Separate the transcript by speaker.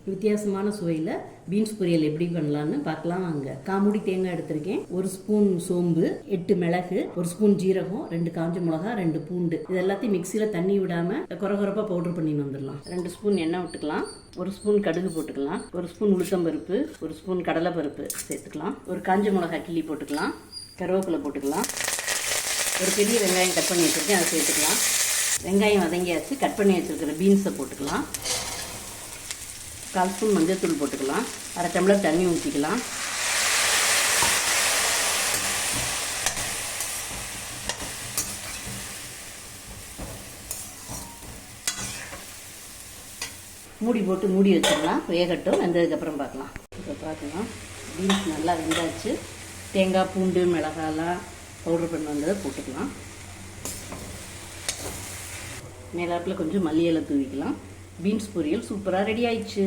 Speaker 1: வித்தியாசமான சுவையில் பீன்ஸ் பொரியல் எப்படி பண்ணலான்னு பார்க்கலாம் வாங்க. காமுடி தேங்காய் எடுத்திருக்கேன், 1 ஸ்பூன் சோம்பு, 8 மிளகு, 1 ஸ்பூன் ஜீரகம், 2 காஞ்ச மிளகா, 2 பூண்டு. இது எல்லாத்தையும் மிக்சியில் தண்ணி விடாமல் குறகுறப்பாக பவுடர் பண்ணி வந்துடலாம். 2 ஸ்பூன் எண்ணெய் விட்டுக்கலாம், 1 ஸ்பூன் கடுகு போட்டுக்கலாம், 1 ஸ்பூன் உளுத்தம்பருப்பு, 1 ஸ்பூன் கடலைப்பருப்பு சேர்த்துக்கலாம், ஒரு காஞ்ச மிளகா கிள்ளி போட்டுக்கலாம், கருவேப்பிலை போட்டுக்கலாம், ஒரு பெரிய வெங்காயம் கட் பண்ணி வச்சுருக்கேன் அதை சேர்த்துக்கலாம். வெங்காயம் வதங்கியாச்சு, கட் பண்ணி வச்சுருக்கிற பீன்ஸை போட்டுக்கலாம். 1/4 ஸ்பூன் மஞ்சள்தூள் போட்டுக்கலாம், 1/2 டம்ளர் தண்ணி ஊற்றிக்கலாம். மூடி போட்டு மூடி வச்சிடலாம், வேகட்டும். வெந்ததுக்கப்புறம் பார்க்கலாம். இப்போ பார்க்கலாம், பீன்ஸ் நல்லா வெந்தாச்சு. தேங்காய், பூண்டு, மிளகாலாம் பவுடர் பண்ணி வந்ததை போட்டுக்கலாம். மேலாப்பில் கொஞ்சம் மல்லி இலை தூவிக்கலாம். பீன்ஸ் பொரியல் சூப்பராக ரெடி ஆயிடுச்சு.